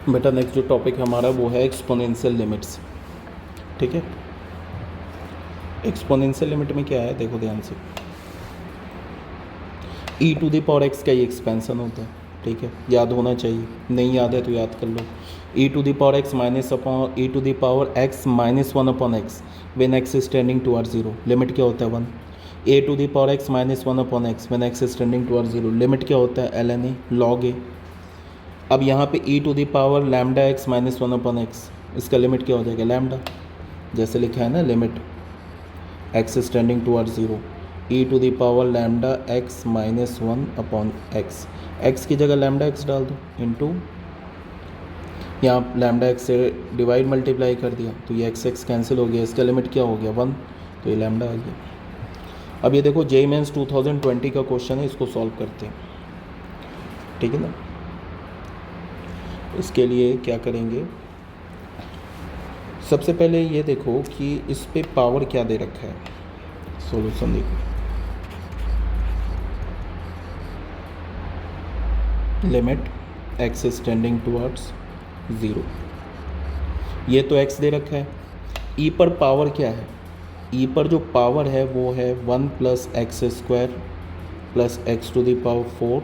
बेटा नेक्स्ट जो टॉपिक हमारा वो है एक्सपोनेंशियल लिमिट्स। ठीक है, एक्सपोनेंशियल लिमिट में क्या है देखो ध्यान से, ई टू द पावर एक्स का ही एक्सपेंशन होता है। ठीक है, याद होना चाहिए, नहीं याद है तो याद कर लो। E to the power x minus upon e to the power x minus one upon x when x is tending towards zero, limit क्या होता है 1। A to the power x minus one upon x when x is tending towards zero, limit क्या होता है ln ए log ए। अब यहाँ पे e to the power lambda x minus one upon x, इसका लिमिट क्या हो जाएगा लैम्डा, जैसे लिखा है ना limit x is tending towards zero, e to the power lambda x minus one upon x, x की जगह लैम्डा एक्स डाल दो इंटू, यहाँ लैम्डा एक्स से डिवाइड मल्टीप्लाई कर दिया तो ये एक्स एक्स कैंसिल हो गया, इसका लिमिट क्या हो गया 1, तो ये लैम्डा आ गया। अब ये देखो जेईई मेंस 2020 का क्वेश्चन है, इसको सॉल्व करते हैं। ठीक है ना, इसके लिए क्या करेंगे, सबसे पहले ये देखो कि इस पे पावर क्या दे रखा है, सॉल्यूशन देखो, limit x is tending towards zero, ये तो एक्स दे रखा है। ई पर पावर क्या है, ई पर जो पावर है वो है 1 plus x square plus x to the power 4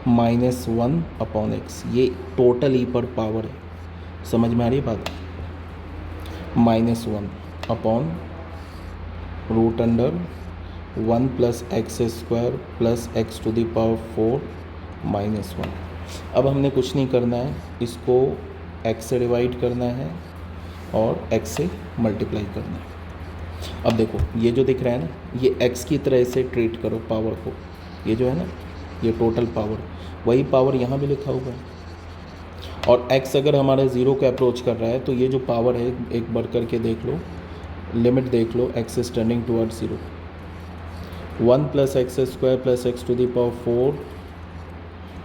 minus 1 upon x, ये टोटल ई पर पावर है, समझ में आ रही बात, minus 1 upon root under 1 plus x square plus x to the power 4 minus 1। अब हमने कुछ नहीं करना है, इसको x से डिवाइड करना है और x से मल्टीप्लाई करना है। अब देखो ये जो दिख रहा है ना, ये x की तरह से ट्रीट करो पावर को, ये जो है ना ये टोटल पावर, वही पावर यहाँ भी लिखा हुआ है, और x अगर हमारा ज़ीरो को अप्रोच कर रहा है तो ये जो पावर है एक बार करके देख लो, लिमिट देख लो, x is tending towards zero, 1 plus x square plus x to the power 4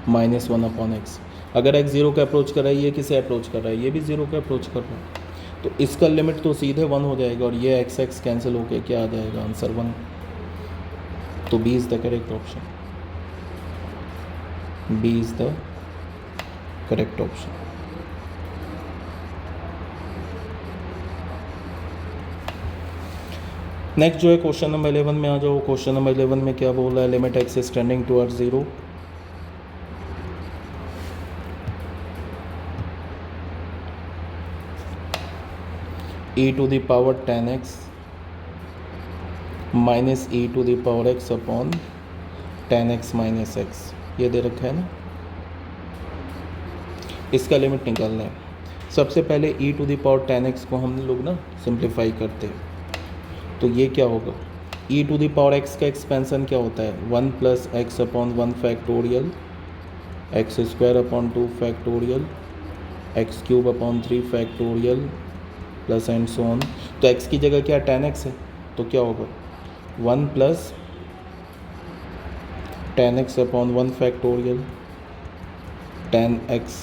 minus 1 upon x. अगर x ज़ीरो का अप्रोच कर रहा है, ये किसे अप्रोच कर रहा है, ये भी ज़ीरो का अप्रोच कर रहा है, तो इसका लिमिट तो सीधे 1 हो जाएगा और ये x x कैंसिल होकर क्या आ जाएगा आंसर 1, तो B is the correct option, B is the correct option. Next जो है क्वेश्चन नंबर 11 में आ जाओ। क्वेश्चन नंबर 11 में क्या बोल रहा है, limit x is tending towards zero, e to the power 10x minus e to the power x upon 10x minus x, ये दे रखा है ना, इसका लिमिट निकालना है। सबसे पहले e to the power 10x को हम लोग ना सिंप्लीफाई करते हैं, तो ये क्या होगा, e to the power x का एक्सपेंशन क्या होता है 1 plus x upon 1 factorial x square upon 2 factorial x cube upon 3 factorial plus and so on. तो x की जगह क्या 10x है, तो क्या होगा 1 plus 10x upon 1 factorial 10x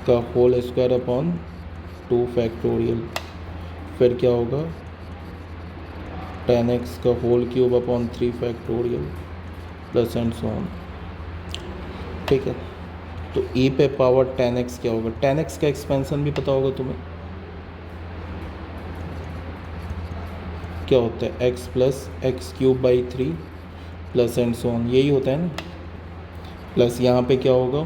का होल स्क्वायर अपॉन 2 फैक्टोरियल, फिर क्या होगा 10x का whole cube upon 3 factorial plus and so on. ठीक है, तो e पे पावर 10x क्या होगा, 10x का एक्सपेंशन भी पता होगा तुम्हें, क्या होता है x plus x cube by 3 plus and so on, यही होता है ना, प्लस यहाँ पे क्या होगा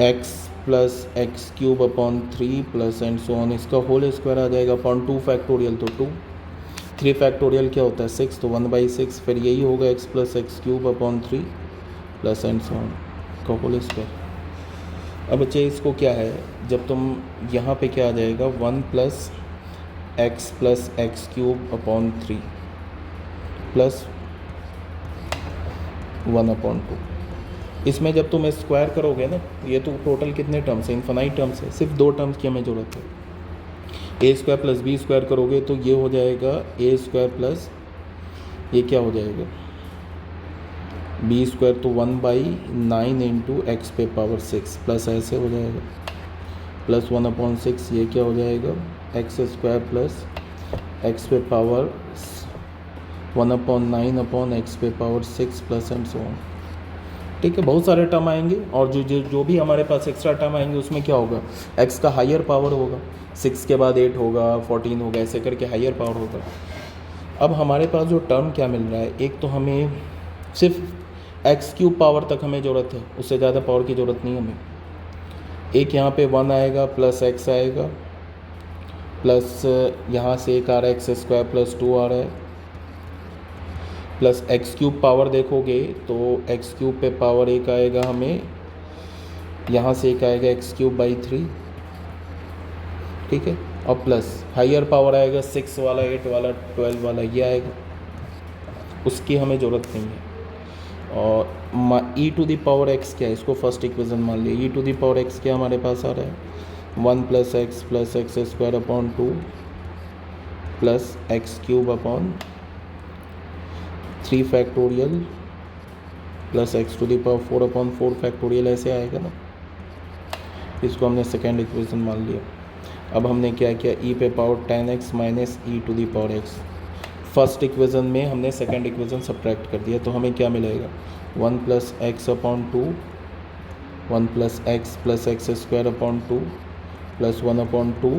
x plus x cube upon 3 plus and so on, इसका होल स्क्वायर आ जाएगा अपॉन 2 फैक्टोरियल, तो 2, 3 फैक्टोरियल क्या होता है 6, तो 1/6, फिर यही होगा x plus x cube upon 3 plus and so on का होल स्क्वायर। अब बच्चे इसको क्या है, जब तुम यहाँ पे क्या आ जाएगा 1 plus x cube upon 3 plus 1 upon 2, इसमें जब तुम स्क्वायर करोगे ना, ये तो टोटल कितने टर्म्स है, इन्फिनाइट टर्म्स है, सिर्फ 2 टर्म्स की हमें ज़रूरत है, ए स्क्वायर प्लस बी स्क्वायर करोगे तो ये हो जाएगा ए स्क्वायर प्लस ये क्या हो जाएगा बी स्क्वायर, तो 1/9 इंटू एक्स पे पावर 6 प्लस ऐसे हो जाएगा प्लस 1 अपॉन 6, ये क्या हो जाएगा एक्स स्क्वायर प्लस एक्स पे पावर 1/9 अपॉन एक्स पे power 6 plus and so on, ठीक है, बहुत सारे टर्म आएंगे और जो भी हमारे पास एक्स्ट्रा टर्म आएंगे उसमें क्या होगा, एक्स का हायर पावर होगा, 6 के बाद 8 होगा, 14 होगा, ऐसे करके हायर पावर होगा। अब हमारे पास जो टर्म क्या मिल रहा है, एक तो हमें सिर्फ एक्स क्यूब पावर तक हमें ज़रूरत है, उससे ज़्यादा पावर की ज़रूरत नहीं हमें। एक यहाँ पे 1 आएगा प्लस एक्स आएगा, प्लस यहाँ से एक आ रहा है एक्स स्क्वायर प्लस 2 आ रहा है, प्लस एक्स क्यूब पावर देखोगे तो एक्स क्यूब पे पावर एक आएगा हमें, यहाँ से एक आएगा एक्स क्यूब बाई 3, ठीक है, और प्लस हायर पावर आएगा 6 वाला, 8 वाला, 12 वाला, ये आएगा, उसकी हमें ज़रूरत नहीं है। और e to the power x क्या है, इसको फर्स्ट इक्वेशन मान लिया। E to the power x क्या हमारे पास आ रहा है, 1 plus x square upon 2 plus x cube upon 3 factorial plus x to the power 4 upon 4 factorial, ऐसे आएगा ना। इसको हमने सेकेंड इक्वेशन मान लिया। अब हमने क्या किया, ई पे power 10x minus e to the power x, first equation में हमने सेकेंड इक्वेशन सब्ट्रैक्ट कर दिया, तो हमें क्या मिलेगा, 1 plus x upon 2, 1 plus x square upon 2 plus 1 upon 2,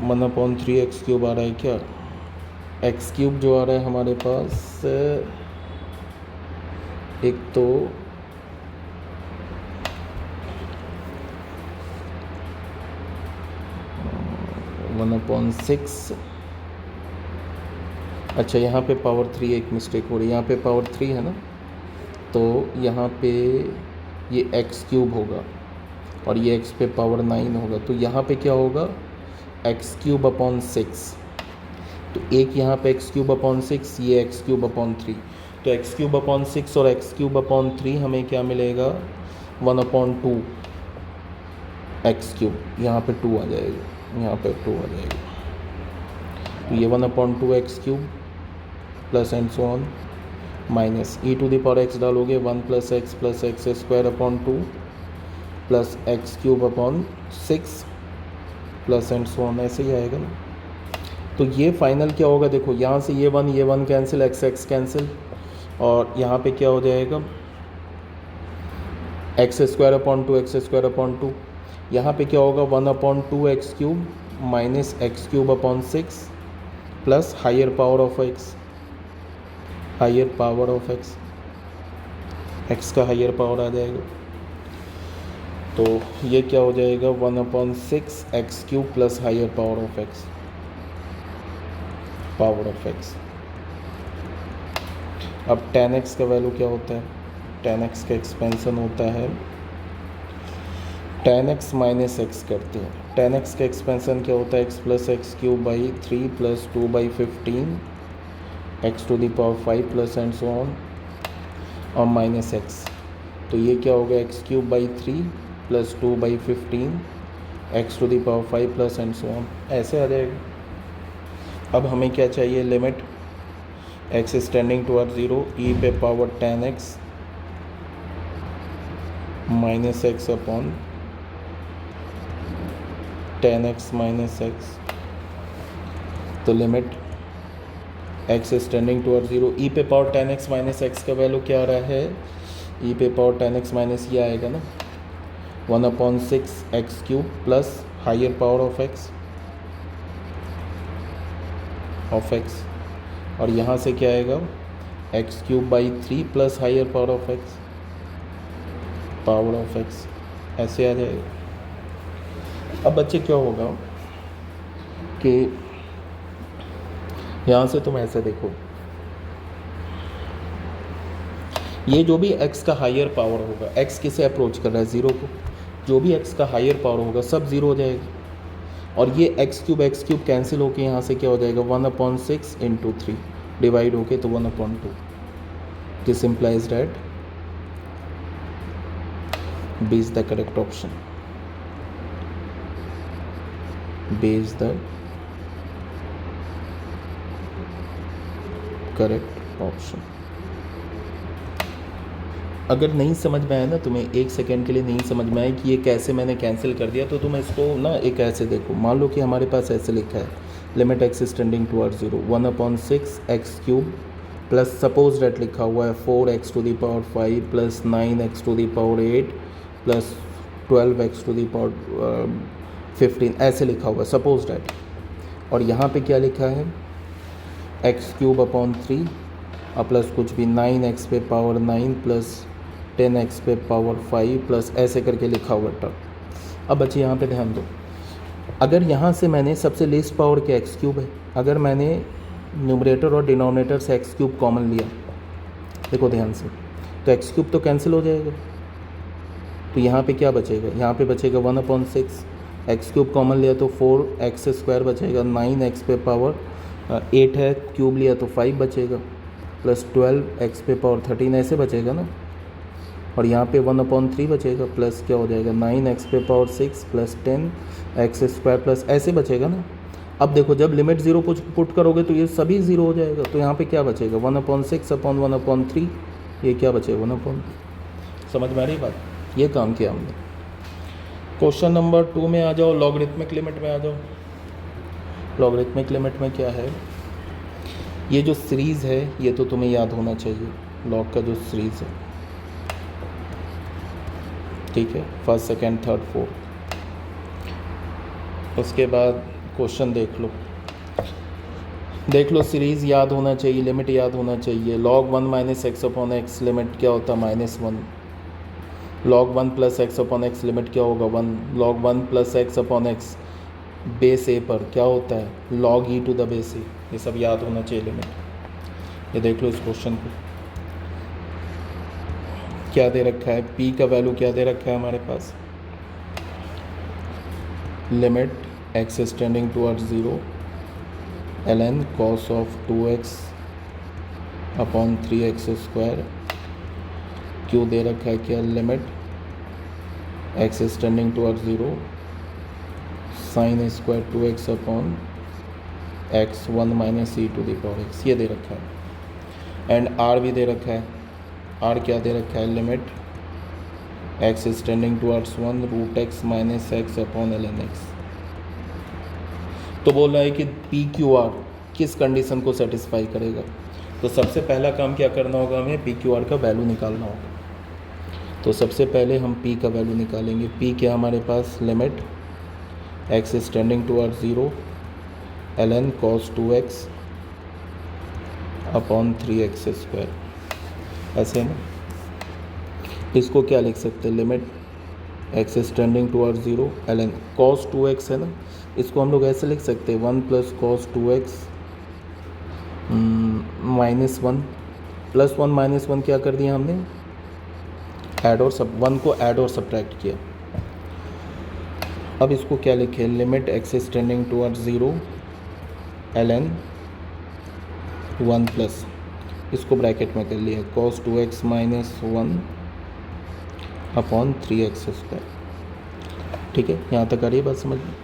1 upon 3 x cube आ रहा है क्या, एक्स क्यूब जो आ रहा है हमारे पास, एक तो 1/6, अच्छा यहाँ पे पावर 3 एक मिस्टेक हो रही है, यहाँ पे पावर 3 है ना, तो यहाँ पे ये एक्स क्यूब होगा और ये एक्स पे पावर 9 होगा, तो यहाँ पे क्या होगा, एक्स क्यूब अपॉन 6, तो एक यहाँ पे एक्स क्यूब अपॉन 6, ये एक्स क्यूब अपॉन 3, तो एक्स क्यूब अपॉन 6 और एक्स क्यूब अपॉन 3 हमें क्या मिलेगा, 1/2 एक्स क्यूब, यहाँ पे 2 आ जाएगा, यहाँ पे 2 आ जाएगा, तो ये 1/2 x cube plus and so on minus e to the power x डालोगे 1 plus x square upon 2 plus x cube upon 6 plus and so on, ऐसे ही आएगा ना। तो ये फाइनल क्या होगा, देखो यहाँ से ये 1 कैंसिल, एक्स कैंसिल, और यहाँ पे क्या हो जाएगा, एक्स स्क्वायर अपॉन 2, यहाँ पे क्या होगा, 1/2 x cube minus x cube upon 6 plus higher power of x, x का हायर पावर आ जाएगा, तो ये क्या हो जाएगा, 1/6 x cube plus higher power of x. अब tan x का वैल्यू क्या होता है, tan x का एक्सपेंसन होता है, tan x माइनस एक्स करते हैं, tan x का एक्सपेंसन क्या होता है, x plus x cube by 3 plus 2/15 x to the power 5 plus and so on और माइनस एक्स, तो ये क्या होगा, x cube by 3 plus 2/15 x to the power 5 plus and so on, ऐसे आ जाएगा। अब हमें क्या चाहिए, limit x is tending toward 0, e पे power tan x minus x upon tan x minus x, तो limit x is tending toward 0, e पे power tan x minus x का वैल्यू क्या आ रहा है, ई पे पावर tan x माइनस ये आएगा ना, 1/6 x cube plus higher power of x, और यहाँ से क्या आएगा, x cube by 3 plus higher power of x, ऐसे आ जाएगा। अब बच्चे क्या होगा कि यहाँ से तुम ऐसे देखो, ये जो भी x का हायर पावर होगा, x किसे अप्रोच कर रहा है, 0 को, जो भी x का हायर पावर होगा सब 0 हो जाएगा, और ये एक्स क्यूब कैंसिल होके यहाँ से क्या हो जाएगा, 1/6 इंटू 3 डिवाइड होके तो 1/2, this implies that B is the correct option, B is the correct option. अगर नहीं समझ में आया ना तुम्हें, एक सेकेंड के लिए नहीं समझ में आया कि ये कैसे मैंने कैंसिल कर दिया, तो तुम इसको ना एक ऐसे देखो, मान लो कि हमारे पास ऐसे लिखा है, limit x is tending towards 0, 1/6 x cube plus suppose that लिखा हुआ है 4x to the power 5 plus 9x to the power 8 plus 12x to the power 15, ऐसे लिखा हुआ है सपोज डेट। और यहाँ पे क्या लिखा है x³ और प्लस कुछ भी 9x पे पावर 9 प्लस 10x पे पावर 5 प्लस ऐसे करके लिखा हुआ टर्म। अब बच्चे यहाँ पे ध्यान दो, अगर यहाँ से मैंने सबसे लीस्ट पावर के x³ है, अगर मैंने न्यूमरेटर और डिनोमिनेटर से x³ कॉमन लिया, देखो ध्यान से, तो x³ तो कैंसिल हो जाएगा, तो यहाँ पे क्या बचेगा, यहाँ पे बचेगा 1/6। x³ कॉमन लिया तो 4x² बचेगा, 9x पे पावर 8 है, क्यूब लिया तो 5 बचेगा, प्लस 12x पे पावर 13 ऐसे बचेगा ना, और यहाँ पे 1/3 बचेगा, प्लस क्या हो जाएगा 9x पे पावर 6 प्लस 10x² प्लस ऐसे बचेगा ना। अब देखो जब लिमिट 0 पुट करोगे तो ये सभी 0 हो जाएगा, तो यहाँ पे क्या बचेगा 1/6/1/3, ये क्या बचेगा 1/, समझ में आ रही बात, ये काम किया हमने। क्वेश्चन नंबर 2 में आ जाओ, लॉगरिथमिक लिमिट में आ जाओ। लॉगरिथमिक लिमिट में क्या है, ये जो सीरीज़ है ये तो तुम्हें याद होना चाहिए, लॉग का जो सीरीज़ है, ठीक है, फर्स्ट सेकेंड थर्ड फोर्थ। उसके बाद क्वेश्चन देख लो सीरीज़ याद होना चाहिए, लिमिट याद होना चाहिए। log 1 minus x upon x limit क्या होता है -1, log 1 plus x upon x limit क्या होगा 1, log 1 plus x upon x base a पर क्या होता है log e to the base a, ये सब याद होना चाहिए लिमिट। ये देख लो इस क्वेश्चन को क्या दे रखा है, p का वैल्यू क्या दे रखा है हमारे पास, limit x is tending towards 0 ln cos of 2x upon 3x², क्यों दे रखा है क्या, limit x is tending towards 0 sin² 2x upon x 1 minus e to the power x, ये दे रखा है। एंड r भी दे रखा है, r क्या दे रखा है, limit x is tending towards 1 √x minus x upon ln x। तो बोल रहा है कि PQR किस कंडीशन को सेटिस्फाई करेगा, तो सबसे पहला काम क्या करना होगा, हमें PQR का वैल्यू निकालना होगा। तो सबसे पहले हम P का वैल्यू निकालेंगे। P क्या हमारे पास, limit x is tending towards 0 ln cos 2x upon 3x², ऐसे ना, इसको क्या लिख सकते हैं, limit x is tending towards 0 ln cos 2x है ना, इसको हम लोग ऐसे लिख सकते हैं 1 प्लस cos 2x -1 प्लस 1 -1 क्या कर दिया हमने, ऐड और सब 1 को ऐड और सब्ट्रैक्ट किया। अब इसको क्या लिखे, limit x is tending towards 0 ln 1 plus, इसको ब्रैकेट में कर लिया cos 2x -1 अपॉन 3x², ठीक है, यहाँ तक आ रही है बात समझ में।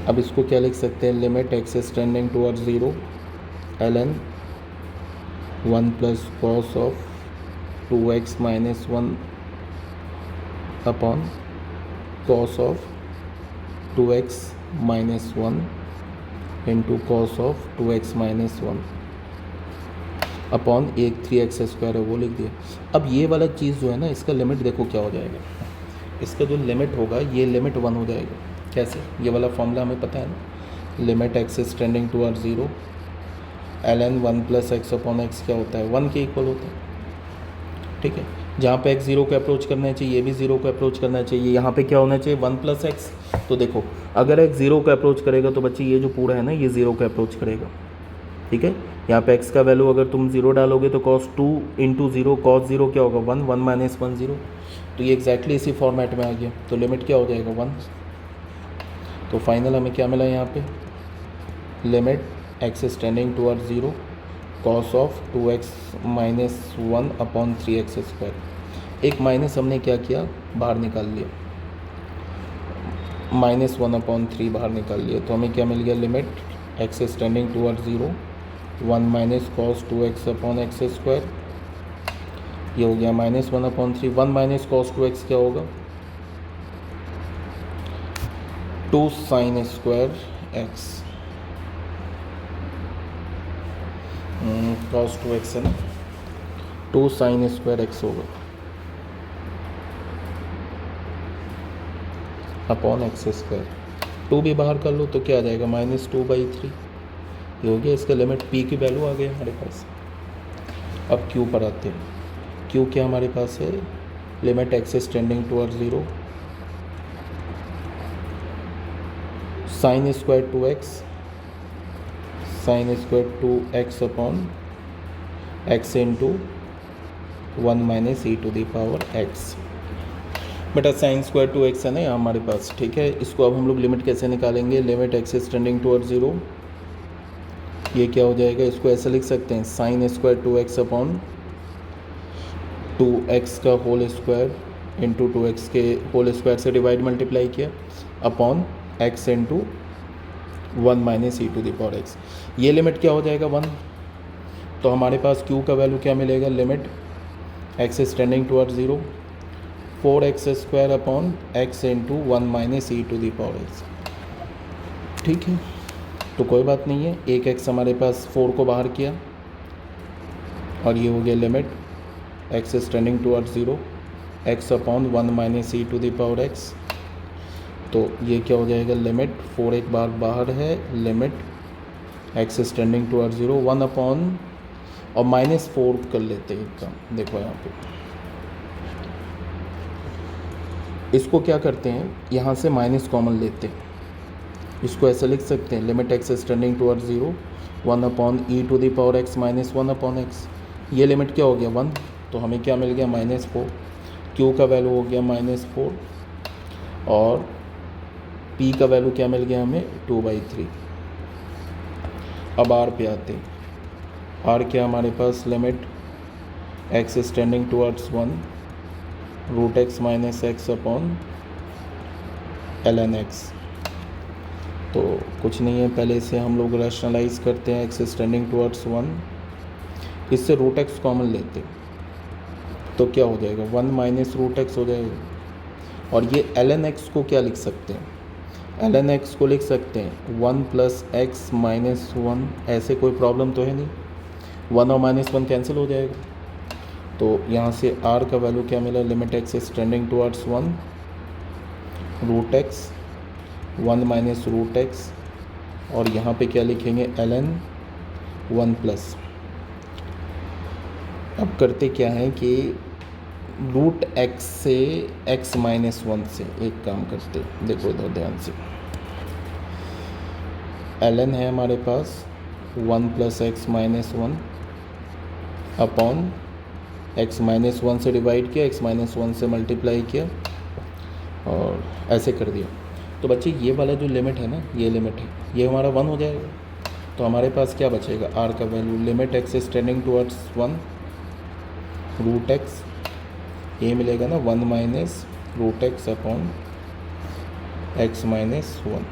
अब इसको क्या लिख सकते हैं, limit x is tending towards 0 ln 1 plus cos of 2x -1 upon cos of 2x -1 into cos of 2x -1 upon 3x² है वो लिख दिया। अब ये वाला चीज़ जो है ना, इसका लिमिट देखो क्या हो जाएगा, इसका जो लिमिट होगा ये लिमिट 1 हो जाएगा। कैसे, ये वाला फॉर्मूला हमें पता है ना, limit x is tending towards 0 ln 1 plus x upon x क्या होता है 1 के इक्वल होता है, ठीक है। जहाँ पे x 0 को अप्रोच करना चाहिए, ये भी 0 को अप्रोच करना चाहिए, यहाँ पे क्या होना चाहिए 1 प्लस एक्स। तो देखो अगर x 0 को अप्रोच करेगा तो बच्चे ये जो पूरा है ना ये 0 को अप्रोच करेगा, ठीक है। यहाँ पे x का वैल्यू अगर तुम 0 डालोगे तो cos 2 इंटू 0 cos 0 क्या होगा 1 1 माइनस 1 0, तो ये एग्जैक्टली इसी फॉर्मेट में आ गया। तो लिमिट क्या हो जाएगा 1। तो फाइनल हमें क्या मिला यहाँ पे, limit x is tending towards 0 cos of 2x -1 upon 3x², एक माइनस हमने क्या किया बाहर निकाल लिया, -1 अपॉन 3 बाहर निकाल लिया, तो हमें क्या मिल गया, limit x is tending towards 0 1 minus cos 2x upon x², ये हो गया -1 अपॉन 3, 1 माइनस cos 2x क्या होगा 2 sin² x cos 2x है ना, 2 sin स्क्वायर x होगा अपॉन एक्स स्क्वायर। 2 भी बाहर कर लो तो क्या आ जाएगा -2/3, ये हो गया इसका लिमिट। p की वैल्यू आ गई हमारे पास। अब q पर आते हैं। q क्या हमारे पास है, limit x tending towards 0 sin square 2x upon x into 1 minus e to the power x। बेटा साइन स्क्वायर 2x है ना यहाँ हमारे पास, ठीक है। इसको अब हम लोग लिमिट कैसे निकालेंगे, लिमिट एक्स टेंडिंग टुवर्ड्स 0, ये क्या हो जाएगा, इसको ऐसे लिख सकते हैं sign square 2x upon 2x का होल स्क्वायर इंटू 2x के होल स्क्वायर से डिवाइड मल्टीप्लाई किया upon x into 1 minus e to the power x। ये लिमिट क्या हो जाएगा 1, तो हमारे पास q का वैल्यू क्या मिलेगा, limit x tending towards 0 4x square upon x into 1 minus e to the power x। ठीक है, तो कोई बात नहीं है, एक x हमारे पास 4 को बाहर किया और ये हो गया limit x tending towards 0 x upon 1 minus e to the power x। तो ये क्या हो जाएगा, लिमिट 4 एक बार बाहर है, limit x tending towards 0 1 upon और -4 कर लेते हैं एक काम, देखो यहाँ पे इसको क्या करते हैं, यहाँ से माइनस कॉमन लेते हैं, इसको ऐसे लिख सकते हैं limit x tending towards 0 1 upon e to the power x minus 1 upon x। ये लिमिट क्या हो गया 1, तो हमें क्या मिल गया -4, q का वैल्यू हो गया -4 और p का वैल्यू क्या मिल गया हमें 2/3। अब r पे आते हैं, r क्या हमारे पास, limit x tending towards 1 root x minus x upon ln x। तो कुछ नहीं है, पहले से हम लोग रैशनलाइज करते हैं एक्स टेंडिंग टुवर्ड्स 1, इससे रूट एक्स कॉमन लेते हैं तो क्या हो जाएगा 1 माइनस रूट एक्स हो जाएगा। और ये ln x को क्या लिख सकते हैं, ln x को लिख सकते हैं 1 प्लस एक्स माइनस 1, ऐसे कोई प्रॉब्लम तो है नहीं, 1 और -1 कैंसिल हो जाएगा। तो यहाँ से r का वैल्यू क्या मिला, limit x tending towards 1 root x 1 minus root x और यहाँ पे क्या लिखेंगे ln 1 प्लस। अब करते क्या है कि रूट एक्स से x माइनस 1 से एक काम करते, देखो इधर ध्यान से, ln है हमारे पास 1 plus x minus 1 upon x minus 1 से डिवाइड किया, x माइनस 1 से मल्टीप्लाई किया और ऐसे कर दिया। तो बच्चे ये वाला जो लिमिट है ना, ये लिमिट है, ये हमारा 1 हो जाएगा। तो हमारे पास क्या बचेगा, r का value limit x tending towards 1 root x, ये मिलेगा ना 1 minus root x upon x minus 1।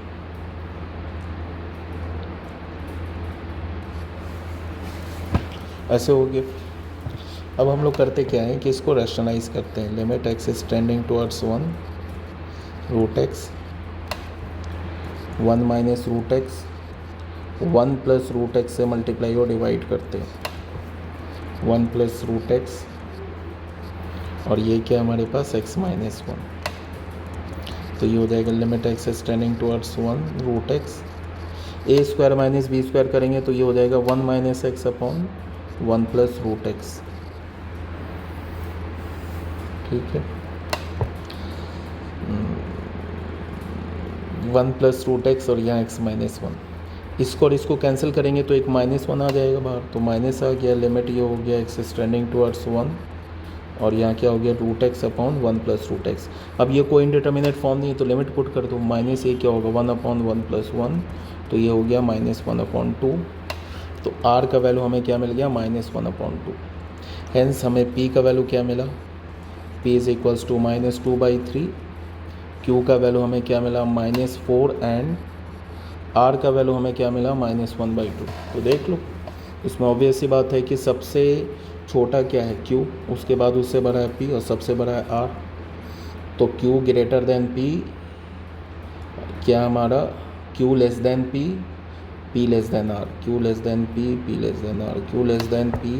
ऐसे हो गया। अब हम लोग करते क्या है कि इसको रैशनलाइज करते हैं, limit x tending towards 1 root x 1 minus root x 1 plus root x से मल्टीप्लाई और डिवाइड करते हैं 1 प्लस रूट एक्स और ये क्या हमारे पास x माइनस 1। तो ये हो जाएगा limit x tending towards 1 root x a square minus b square करेंगे तो ये हो जाएगा 1 minus x upon 1 plus root x. ठीक है, 1 प्लस रूट एक्स और यहाँ x माइनस 1, इसको और इसको कैंसिल करेंगे तो एक -1 आ जाएगा बाहर, तो माइनस आ गया, लिमिट ये हो गया एक्स टेंडिंग टुवर्ड्स 1 और यहाँ क्या हो गया root x upon 1 plus root x. अब ये कोई इंडिटर्मिनेट फॉर्म नहीं है तो लिमिट पुट कर दो, माइनस ये क्या होगा 1 अपॉन 1 प्लस 1, तो ये हो गया -1 अपॉन 2। तो r का वैल्यू हमें क्या मिल गया -1 अपॉन 2। हेंस हमें p का वैल्यू क्या मिला, p is equals to -2/3, q का वैल्यू हमें क्या मिला -4 एंड r का वैल्यू हमें क्या मिला -1/2। तो देख लो, इसमें ऑब्वियस सी बात है कि सबसे छोटा क्या है q, उसके बाद उससे बड़ा है p और सबसे बड़ा है r। तो q ग्रेटर देन p, क्या हमारा q less than p P less than R, Q less than P, P less than R, Q less than P,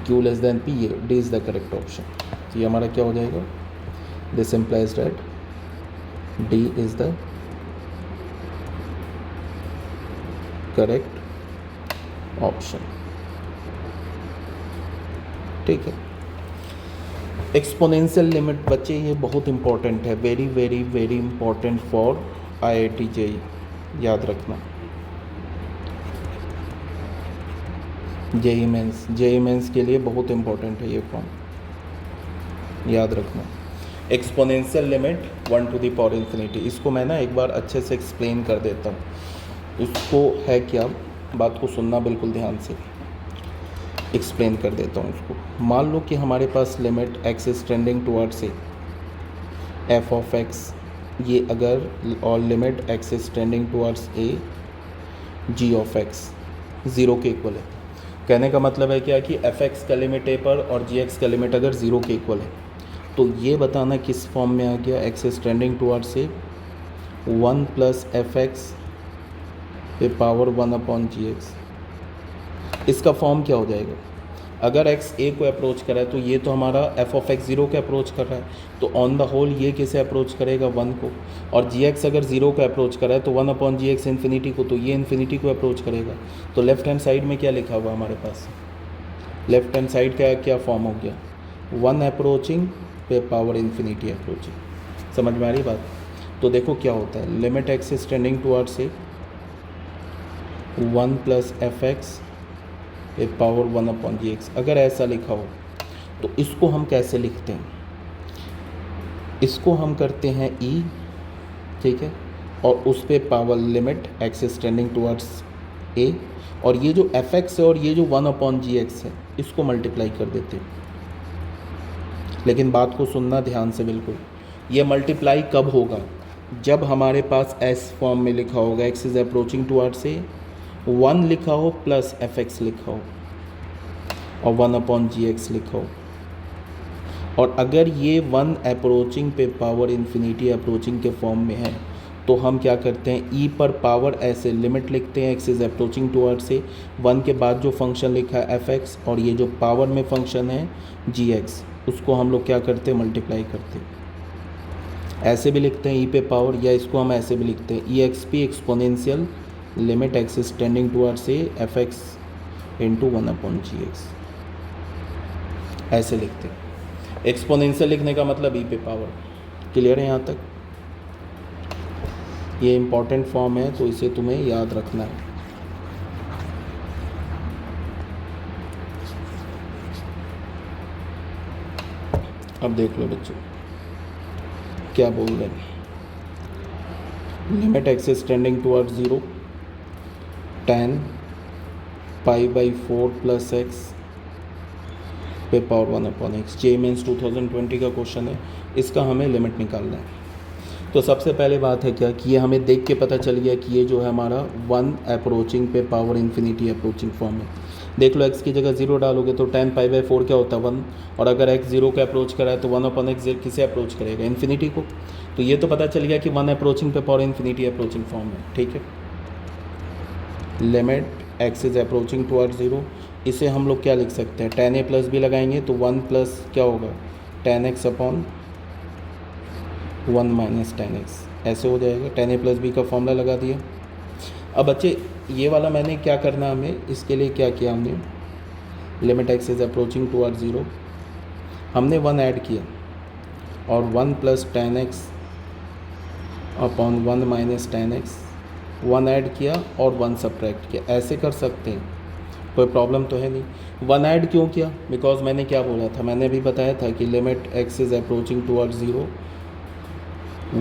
Q less than P, ये D is the correct option. तो ये हमारा क्या हो जाएगा? This implies that D is the correct option. ठीक है. Exponential limit बच्चे ये बहुत इंपॉर्टेंट है, very very very important for IIT JEE, याद रखना. जेई मेंस के लिए बहुत इंपॉर्टेंट है ये फॉर्म, याद रखना. Exponential limit 1 to the power infinity, इसको मैं ना एक बार अच्छे से एक्सप्लेन कर देता हूँ. उसको है क्या, बात को सुनना बिल्कुल ध्यान से, एक्सप्लेन कर देता हूँ उसको. मान लो कि हमारे पास limit x is tending towards a f of x, ये अगर, और limit x is tending towards a g of x 0 के इक्वल है. कहने का मतलब है क्या कि fx का लिमिट a पर और gx का लिमिट अगर 0 के इक्वल है, तो ये बताना किस फॉर्म में आ गया. x is tending towards A 1 plus fx पे पावर 1/gx. इसका फॉर्म क्या हो जाएगा? अगर x a को अप्रोच कर रहा है तो ये तो हमारा f ऑफ x 0 को अप्रोच कर रहा है, तो ऑन द होल ये किसे अप्रोच करेगा? 1 को. और gx अगर 0 को अप्रोच कर रहा है तो 1/gx इन्फिनिटी को, तो ये इन्फिनिटी को अप्रोच करेगा. तो लेफ्ट हैंड साइड में क्या लिखा हुआ हमारे पास? लेफ्ट हैंड साइड का क्या फॉर्म हो गया? 1 अप्रोचिंग पे पावर इन्फिनिटी अप्रोचिंग. समझ में आ रही बात? तो देखो क्या होता है, limit x is tending towards A 1 plus fx पे पावर 1/gx. अगर ऐसा लिखा हो तो इसको हम कैसे लिखते हैं? इसको हम करते हैं e, ठीक है, और उस पे power limit x is tending towards a, और ये जो fx है और ये जो 1/gx है इसको मल्टीप्लाई कर देते हैं. लेकिन बात को सुनना ध्यान से बिल्कुल. ये मल्टीप्लाई कब होगा? जब हमारे पास s फॉर्म में लिखा होगा, x is approaching towards a, 1 लिखा हो प्लस fx लिखा हो और 1/gx लिखा हो. और अगर ये 1 अप्रोचिंग पे पावर इन्फिनिटी अप्रोचिंग के फॉर्म में है, तो हम क्या करते हैं, e पर पावर ऐसे लिमिट लिखते हैं, x इज अप्रोचिंग टुवर्ड्स से 1 के बाद जो फंक्शन लिखा है fx, और ये जो पावर में फंक्शन है gx, उसको हम लोग क्या करते हैं, मल्टीप्लाई करते हैं. ऐसे भी लिखते हैं e पे पावर, या इसको हम ऐसे भी लिखते हैं exp exponential limit x is tending towards A fx into 1/gx. ऐसे लिखते हैं. एक्सपोनेंशियल लिखने का मतलब e पे पावर. क्लियर है यहाँ तक? ये इंपॉर्टेंट फॉर्म है तो इसे तुम्हें याद रखना है. अब देख लो बच्चों क्या बोल रहे हैं. Limit x is tending towards 0 tan π/4 plus x पे पावर 1/x. JEE मेंस 2020 का क्वेश्चन है, इसका हमें लिमिट निकालना है. तो सबसे पहले बात है क्या कि ये हमें देख के पता चल गया कि ये जो है हमारा 1 अप्रोचिंग पे पावर इन्फिनिटी अप्रोचिंग फॉर्म है. देख लो x की जगह 0 डालोगे तो tan π/4 क्या होता है 1, और अगर x 0 को अप्रोच करा है तो 1/x किसे अप्रोच करेगा, इन्फिनिटी को. तो ये तो पता चल गया कि 1 अप्रोचिंग पे पावर इन्फिनिटी अप्रोचिंग फॉर्म है. ठीक है, limit x is approaching towards 0, इसे हम लोग क्या लिख सकते हैं, tan a प्लस b लगाएंगे तो 1 प्लस क्या होगा, tan x upon 1 minus tan x, ऐसे हो जाएगा. tan a प्लस b का फॉर्मूला लगा दिया. अब बच्चे ये वाला मैंने क्या करना, हमें इसके लिए क्या किया, हमने limit x is approaching towards 0, हमने 1 ऐड किया और 1 plus tan x upon 1 minus tan x, 1 add किया और 1 सब्ट्रैक्ट किया. ऐसे कर सकते हैं, कोई प्रॉब्लम तो है नहीं. 1 ऐड क्यों किया? बिकॉज मैंने क्या बोला था, मैंने भी बताया था कि limit x is approaching towards 0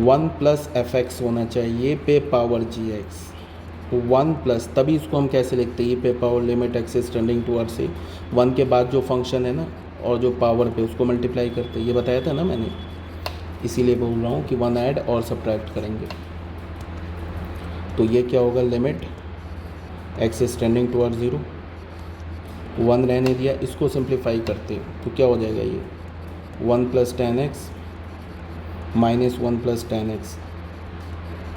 1 plus fx होना चाहिए पे पावर gx. 1 प्लस, तभी इसको हम कैसे लिखते हैं, ये पे power limit x is tending towards से 1 के बाद जो फंक्शन है ना और जो पावर पे उसको मल्टीप्लाई करते हैं, ये बताया था ना मैंने, इसीलिए बोल रहा हूँ कि 1 ऐड और सब्ट्रैक्ट करेंगे. तो ये क्या होगा, limit x is tending towards 0, 1 रहने दिया, इसको सिंप्लीफाई करते हैं तो क्या हो जाएगा, ये 1 plus tan x minus 1 plus tan x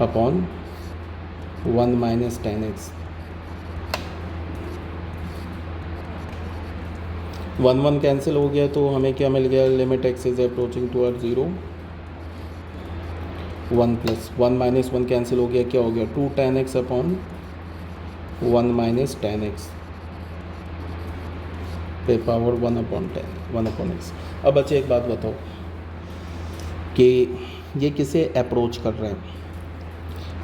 upon 1 minus ten x. 1 cancel हो गया तो हमें क्या मिल गया, limit x is approaching toward 0, 1 plus 1 minus 1 cancel हो गया, क्या हो गया 2 ten x upon 1 minus ten x पे पावर 1 अपॉन एक्स। अब बच्चे एक बात बताओ कि ये किसे अप्रोच कर रहा है,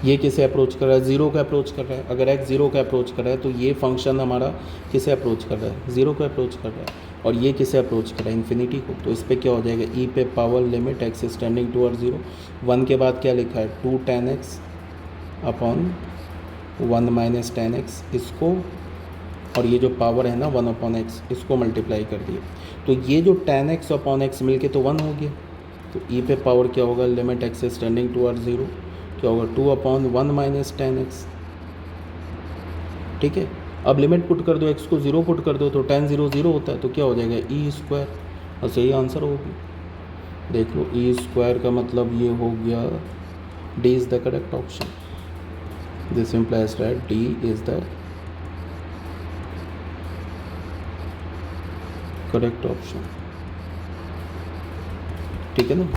ये किसे अप्रोच कर रहा है, ज़ीरो को अप्रोच कर रहा है। अगर एक्स ज़ीरो को अप्रोच कर रहा है तो ये फंक्शन हमारा किसे अप्रोच कर रहा है, ज़ीरो को अप्रोच कर रहा है। और ये किसे अप्रोच कर रहा है, इन्फिनिटी को। तो इस पर क्या हो जाएगा, ई पे power limit x x tending toward 0, 1 के बाद क्या लिखा है 2 ten x upon 1 minus ten x, इसको और ये जो पावर है ना 1 अपॉन एक्स, इसको मल्टीप्लाई कर दिए। तो ये जो टेन एक्स अपॉन एक्स मिल के तो 1 हो गया। तो ई पे पावर क्या होगा, लिमिट एक्स एक्सटेंडिंग टूवर्ड 0, क्या होगा 2 अपॉन 1 माइनस टेन एक्स। ठीक है, अब लिमिट पुट कर दो, एक्स को 0 पुट कर दो तो टेन 0 0 होता है, तो क्या हो जाएगा ई स्क्वायर, और सही आंसर होगी। देख लो ई स्क्वायर का मतलब ये हो गया D is the correct option. This implies that D is the correct option. ठीक है ना।